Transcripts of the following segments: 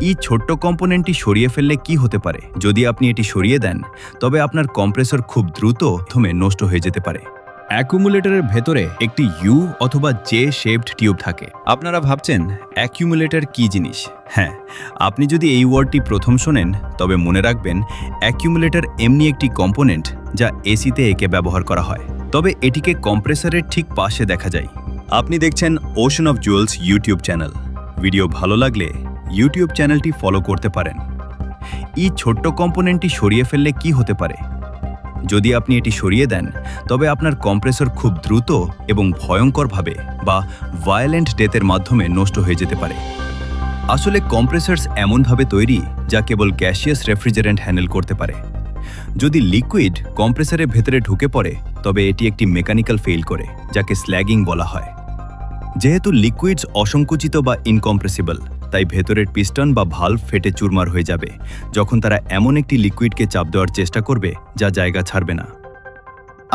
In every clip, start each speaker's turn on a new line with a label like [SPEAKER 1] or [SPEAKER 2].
[SPEAKER 1] এই ছোট্ট কম্পোনেন্টটি সরিয়ে ফেললে কি হতে পারে? যদি আপনি এটি সরিয়ে দেন তবে আপনার কম্প্রেসর খুব দ্রুত নষ্ট হয়ে যেতে পারে। অ্যাকুমুলেটরের ভেতরে একটি ইউ অথবা জে শেপড টিউব থাকে। আপনারা ভাবছেন অ্যাকুমুলেটর কি জিনিস? হ্যাঁ, আপনি যদি এই ওয়ার্ডটি প্রথম শোনেন তবে মনে রাখবেন অ্যাকুমুলেটর এমনি একটি কম্পোনেন্ট যা এসিতে একে ব্যবহার করা হয়। তবে এটিকে কম্প্রেসরের ঠিক পাশে দেখা যায়। আপনি দেখছেন ocean of jewels YouTube channel. Video ভালো লাগলে ইউটিউব চ্যানেলটি ফলো করতে পারেন। এই ছোট্ট কম্পোনেন্টটি সরিয়ে ফেললে কি হতে পারে? যদি আপনি এটি সরিয়ে দেন তবে আপনার কম্প্রেসর খুব দ্রুত এবং ভয়ঙ্করভাবে বা ভায়োলেন্ট ডেথের মাধ্যমে নষ্ট হয়ে যেতে পারে। আসলে কম্প্রেসরস এমনভাবে তৈরি যা কেবল গ্যাসিয়াস রেফ্রিজারেন্ট হ্যান্ডেল করতে পারে। যদি লিকুইড কম্প্রেসরের ভেতরে ঢুকে পড়ে তবে এটি একটি মেকানিক্যাল ফেল করে, যাকে স্ল্যাগিং বলা হয়। যেহেতু লিকুইডস অসংকুচিত বা ইনকম্প্রেসিবল, তাই ভেতরের পিস্টন বা ভালভ ফেটে চুরমার হয়ে যাবে যখন তারা এমন একটি লিকুইডকে চাপ দেওয়ার চেষ্টা করবে যা জায়গা ছাড়বে না।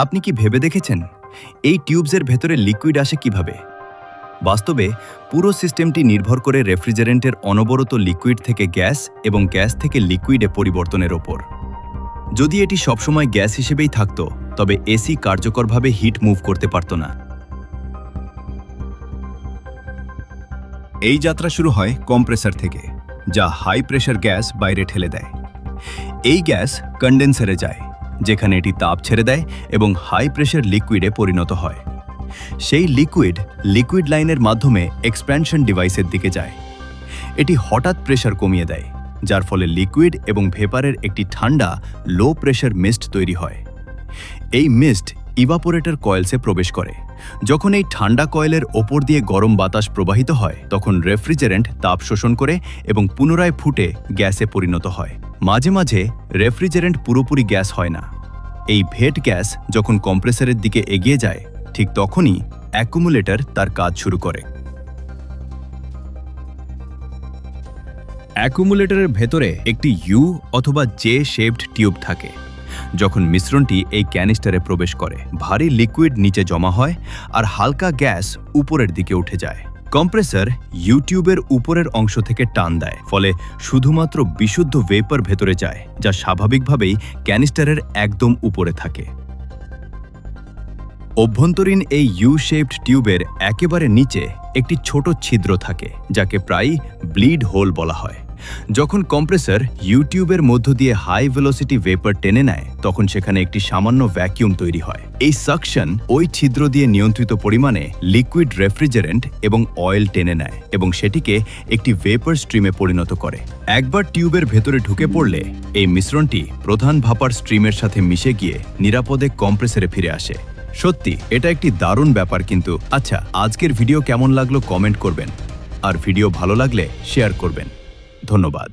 [SPEAKER 1] আপনি কি ভেবে দেখেছেন এই টিউবসের ভেতরে লিকুইড আসে কিভাবে? বাস্তবে পুরো সিস্টেমটি নির্ভর করে রেফ্রিজারেন্টের অনবরত লিকুইড থেকে গ্যাস এবং গ্যাস থেকে লিকুইডে পরিবর্তনের ওপর। যদি এটি সবসময় গ্যাস হিসেবেই থাকত তবে এসি কার্যকরভাবে হিট মুভ করতে পারত না। এই যাত্রা শুরু হয় কম্প্রেসর থেকে, যা হাই প্রেশার গ্যাস বাইরে ঠেলে দেয়। এই গ্যাস কন্ডেন্সারে যায়, যেখানে এটি তাপ ছেড়ে দেয় এবং হাই প্রেশার লিকুইডে পরিণত হয়। সেই লিকুইড লাইনের মাধ্যমে এক্সপ্যানশন ডিভাইসের দিকে যায়। এটি হঠাৎ প্রেশার কমিয়ে দেয়, যার ফলে লিকুইড এবং ভেপারের একটি ঠান্ডা লো প্রেশার মিস্ট তৈরি হয়। এই মিস্ট ইভাপোরেটর কয়েলসে প্রবেশ করে। যখন এই ঠান্ডা কয়েলের ওপর দিয়ে গরম বাতাস প্রবাহিত হয় তখন রেফ্রিজারেন্ট তাপ শোষণ করে এবং পুনরায় ফুটে গ্যাসে পরিণত হয়। মাঝে মাঝে রেফ্রিজারেন্ট পুরোপুরি গ্যাস হয় না। এই ভেট গ্যাস যখন কম্প্রেসরের দিকে এগিয়ে যায় ঠিক তখনই অ্যাকুমুলেটর তার কাজ শুরু করে। অ্যাকুমুলেটরের ভেতরে একটি ইউ অথবা জে শেপড টিউব থাকে। যখন মিশ্রণটি এই ক্যানিস্টারে প্রবেশ করে, ভারী লিকুইড নিচে জমা হয় আর হালকা গ্যাস উপরের দিকে উঠে যায়। কম্প্রেসর ইউটিউবের উপরের অংশ থেকে টান দেয়, ফলে শুধুমাত্র বিশুদ্ধ ভেপার ভেতরে যায়, যা স্বাভাবিকভাবেই ক্যানিস্টারের একদম উপরে থাকে। অভ্যন্তরীণ এই ইউ শেপড টিউবের একেবারে নিচে একটি ছোট ছিদ্র থাকে, যাকে প্রায়ই ব্লিড হোল বলা হয়। যখন কম্প্রেসর ইউটিউবের মধ্য দিয়ে হাই ভেলোসিটি ভেপার টেনে নেয় তখন সেখানে একটি সামান্য ভ্যাকিউম তৈরি হয়। এই সাকশন ওই ছিদ্র দিয়ে নিয়ন্ত্রিত পরিমাণে লিকুইড রেফ্রিজারেন্ট এবং অয়েল টেনে নেয় এবং সেটিকে একটি ভেপার স্ট্রিমে পরিণত করে। একবার টিউবের ভেতরে ঢুকে পড়লে এই মিশ্রণটি প্রধান ভাপার স্ট্রিমের সাথে মিশে গিয়ে নিরাপদে কম্প্রেসরে ফিরে আসে। সত্যি এটা একটি দারুণ ব্যাপার। কিন্তু আচ্ছা, আজকের ভিডিও কেমন লাগলো কমেন্ট করবেন, আর ভিডিও ভালো লাগলে শেয়ার করবেন। ধন্যবাদ।